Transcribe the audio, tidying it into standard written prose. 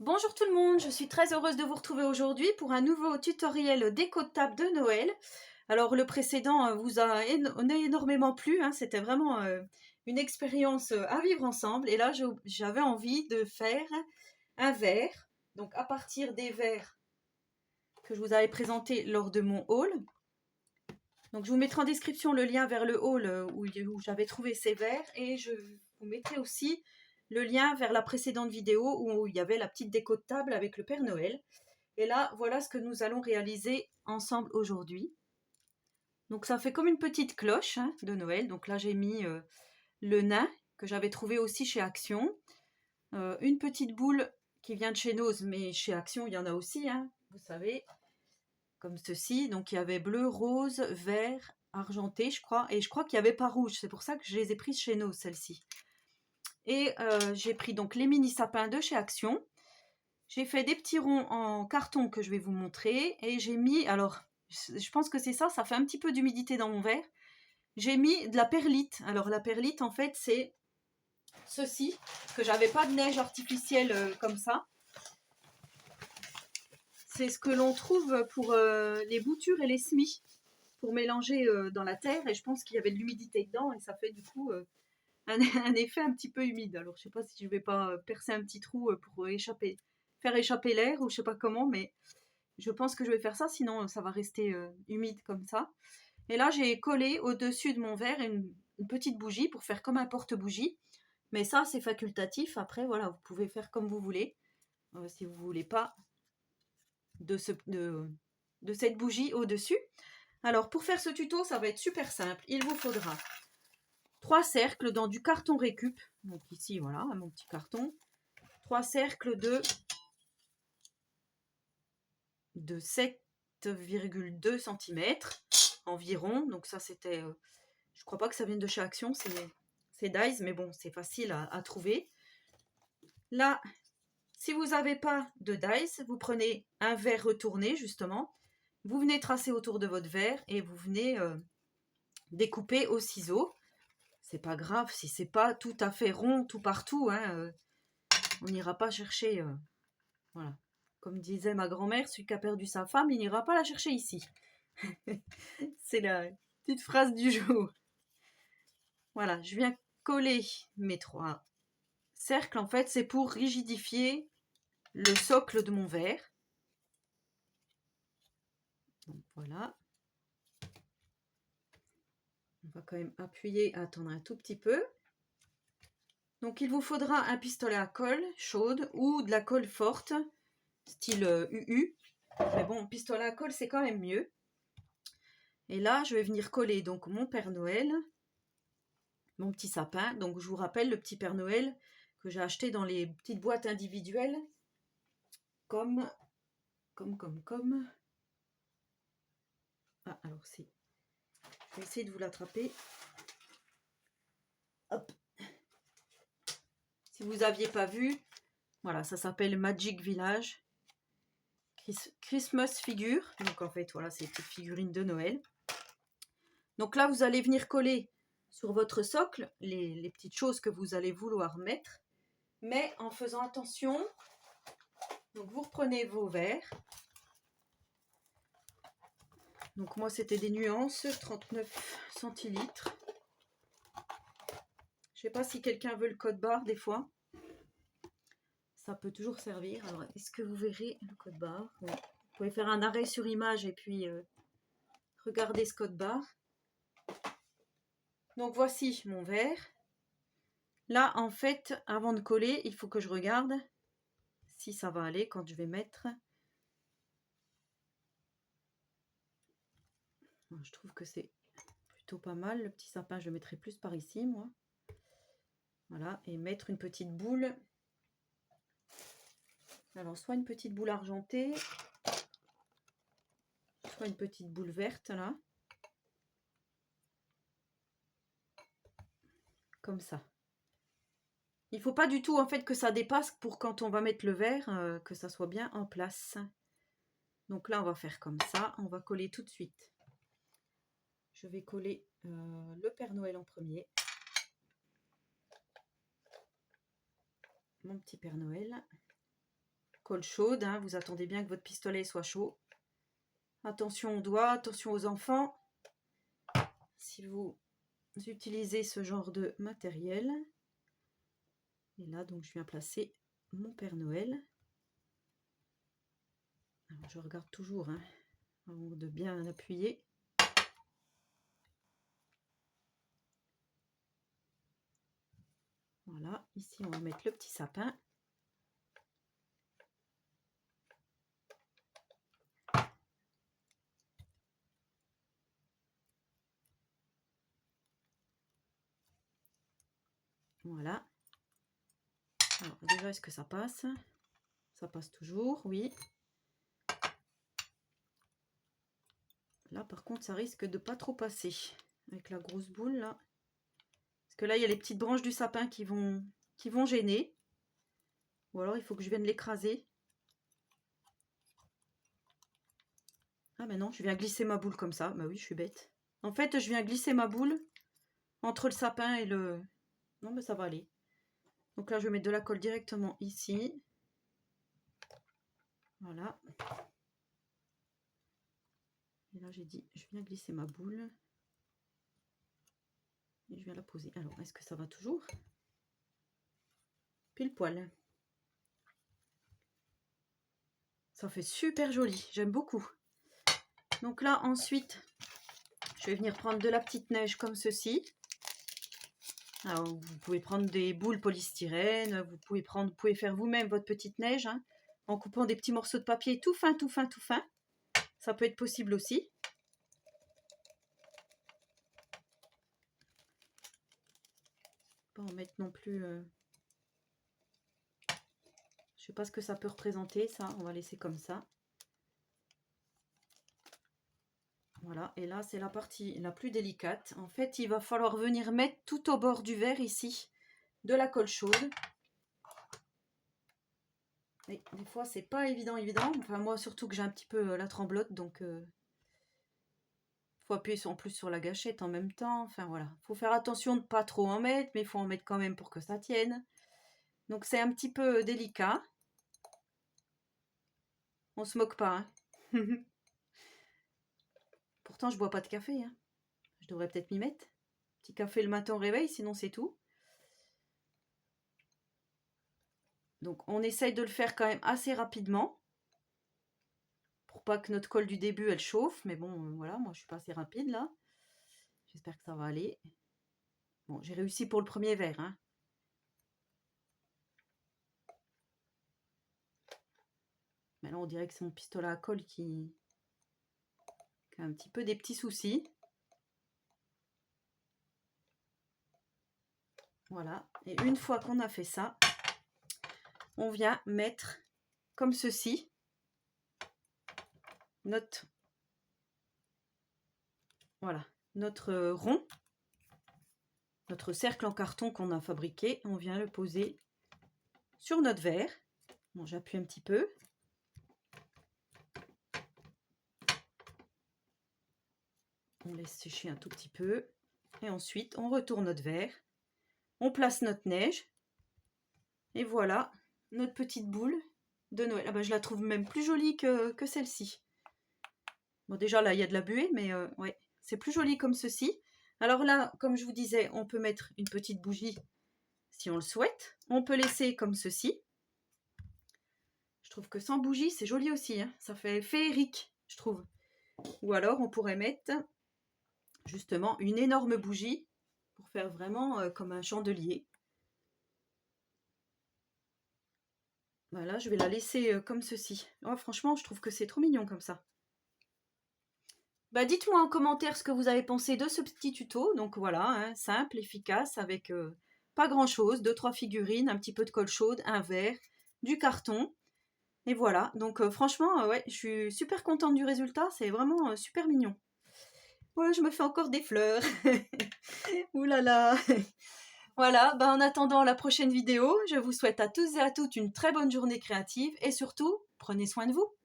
Bonjour tout le monde, je suis très heureuse de vous retrouver aujourd'hui pour un nouveau tutoriel déco de table de Noël. Alors le précédent vous a énormément plu, hein, c'était vraiment une expérience à vivre ensemble. Et là j'avais envie de faire un verre, donc à partir des verres que je vous avais présentés lors de mon haul. Donc je vous mettrai en description le lien vers le haul où j'avais trouvé ces verres, et je vous mettrai aussi le lien vers la précédente vidéo où il y avait la petite déco de table avec le Père Noël. Et là, voilà ce que nous allons réaliser ensemble aujourd'hui. Donc ça fait comme une petite cloche de Noël. Donc là, j'ai mis le nain que j'avais trouvé aussi chez Action. Une petite boule qui vient de chez Nose, mais chez Action, il y en a aussi, vous savez, comme ceci. Donc il y avait bleu, rose, vert, argenté, je crois. Et je crois qu'il n'y avait pas rouge. C'est pour ça que je les ai prises chez Nose, celles-ci. Et j'ai pris donc les mini sapins de chez Action. J'ai fait des petits ronds en carton que je vais vous montrer, et j'ai mis, alors je pense que c'est ça, ça fait un petit peu d'humidité dans mon verre. J'ai mis de la perlite. Alors la perlite en fait c'est ceci, que j'avais pas de neige artificielle comme ça. C'est ce que l'on trouve pour les boutures et les semis, pour mélanger dans la terre, et je pense qu'il y avait de l'humidité dedans et ça fait du coup un effet un petit peu humide. Alors je sais pas si je vais pas percer un petit trou pour faire échapper l'air, ou je sais pas comment, mais je pense que je vais faire ça, sinon ça va rester humide comme ça. Et là, j'ai collé au-dessus de mon verre une petite bougie pour faire comme un porte-bougie. Mais ça, c'est facultatif. Après, voilà, vous pouvez faire comme vous voulez. Si vous ne voulez pas de cette bougie au-dessus. Alors, pour faire ce tuto, ça va être super simple. Il vous faudra 3 cercles dans du carton récup. Donc ici, voilà, mon petit carton. 3 cercles de 7,2 cm environ. Donc ça, c'était... je crois pas que ça vienne de chez Action, c'est Dies, mais bon, c'est facile à trouver. Là, si vous n'avez pas de Dies, vous prenez un verre retourné, justement. Vous venez tracer autour de votre verre et vous venez découper au ciseau. C'est pas grave si c'est pas tout à fait rond tout partout, on n'ira pas chercher... voilà. Comme disait ma grand-mère, celui qui a perdu sa femme, il n'ira pas la chercher ici. C'est la petite phrase du jour. Voilà, je viens coller mes 3 cercles. En fait, c'est pour rigidifier le socle de mon verre. Donc voilà. On va quand même appuyer, attendre un tout petit peu. Donc il vous faudra un pistolet à colle chaude ou de la colle forte, style UU. Mais bon, pistolet à colle, c'est quand même mieux. Et là, je vais venir coller donc mon Père Noël, mon petit sapin. Donc je vous rappelle le petit Père Noël que j'ai acheté dans les petites boîtes individuelles. Comme. Ah, alors c'est... Je vais essayer de vous l'attraper. Hop. Si vous n'aviez pas vu, voilà, ça s'appelle Magic Village. Christmas figure. Donc en fait, voilà, c'est des petites figurines de Noël. Donc là, vous allez venir coller sur votre socle les petites choses que vous allez vouloir mettre. Mais en faisant attention, donc vous reprenez vos verres. Donc moi, c'était des nuances, 39 centilitres. Je ne sais pas si quelqu'un veut le code barre des fois. Ça peut toujours servir. Alors, est-ce que vous verrez le code barre? Oui. Vous pouvez faire un arrêt sur image et puis regarder ce code barre. Donc voici mon verre. Là, en fait, avant de coller, il faut que je regarde si ça va aller quand je vais mettre. Je trouve que c'est plutôt pas mal. Le petit sapin, je le mettrai plus par ici, moi. Voilà, et mettre une petite boule. Alors, soit une petite boule argentée, soit une petite boule verte, là. Comme ça. Il ne faut pas du tout en fait que ça dépasse pour quand on va mettre le verre, que ça soit bien en place. Donc là, on va faire comme ça. On va coller tout de suite. Je vais coller le Père Noël en premier. Mon petit Père Noël. colle chaude, hein, vous attendez bien que votre pistolet soit chaud. Attention aux doigts, attention aux enfants. Si vous utilisez ce genre de matériel. Et là, donc, je viens placer mon Père Noël. Alors, je regarde toujours, hein, avant de bien appuyer. Voilà, ici, on va mettre le petit sapin. Voilà. Alors, déjà, est-ce que ça passe? Ça passe toujours, oui. Là, par contre, ça risque de pas trop passer avec la grosse boule, là. Parce que là, il y a les petites branches du sapin qui vont gêner. Ou alors, il faut que je vienne l'écraser. Ah, mais non, je viens glisser ma boule comme ça. Bah oui, je suis bête. En fait, je viens glisser ma boule entre le sapin et le... Non, mais ça va aller. Donc là, je vais mettre de la colle directement ici. Voilà. Et là, j'ai dit, je viens glisser ma boule. Et je viens la poser. Alors, est-ce que ça va toujours? Pile poil. Ça fait super joli. J'aime beaucoup. Donc là, ensuite, je vais venir prendre de la petite neige comme ceci. Alors, vous pouvez prendre des boules polystyrène. Vous pouvez faire vous-même votre petite neige, hein, en coupant des petits morceaux de papier tout fin, tout fin, tout fin. Ça peut être possible aussi. Pas en mettre non plus... Je sais pas ce que ça peut représenter, ça. On va laisser comme ça. Voilà, et là, c'est la partie la plus délicate. En fait, il va falloir venir mettre tout au bord du verre, ici, de la colle chaude. Et des fois, c'est pas évident. Enfin, moi, surtout que j'ai un petit peu la tremblote, donc... faut appuyer en plus sur la gâchette en même temps. Enfin, voilà. Faut faire attention de ne pas trop en mettre, mais il faut en mettre quand même pour que ça tienne. Donc, c'est un petit peu délicat. On se moque pas, hein. Pourtant, je bois pas de café, hein. Je devrais peut-être m'y mettre. Petit café le matin au réveil, sinon c'est tout. Donc, on essaye de le faire quand même assez rapidement. Pour pas que notre colle du début, elle chauffe. Mais bon, voilà, moi, je suis pas assez rapide, là. J'espère que ça va aller. Bon, j'ai réussi pour le premier verre, hein. Mais là, on dirait que c'est mon pistolet à colle qui a un petit peu des petits soucis. Voilà. Et une fois qu'on a fait ça, on vient mettre comme ceci notre rond, notre cercle en carton qu'on a fabriqué. On vient le poser sur notre verre. Bon, j'appuie un petit peu. On laisse sécher un tout petit peu. Et ensuite, on retourne notre verre. On place notre neige. Et voilà, notre petite boule de Noël. Ah ben, je la trouve même plus jolie que celle-ci. Bon, déjà, là, il y a de la buée, mais ouais, c'est plus joli comme ceci. Alors là, comme je vous disais, on peut mettre une petite bougie si on le souhaite. On peut laisser comme ceci. Je trouve que sans bougie, c'est joli aussi, hein. Ça fait féerique, je trouve. Ou alors, on pourrait mettre justement une énorme bougie pour faire vraiment comme un chandelier. Voilà, je vais la laisser comme ceci. Oh, franchement, je trouve que c'est trop mignon comme ça. Bah, dites-moi en commentaire ce que vous avez pensé de ce petit tuto. Donc voilà, hein, simple, efficace, avec pas grand-chose, 2-3 figurines, un petit peu de colle chaude, un verre, du carton. Et voilà, donc franchement, ouais, je suis super contente du résultat, c'est vraiment super mignon. Ouais, je me fais encore des fleurs. Ouh là là. Voilà, bah en attendant la prochaine vidéo, je vous souhaite à tous et à toutes une très bonne journée créative et surtout, prenez soin de vous.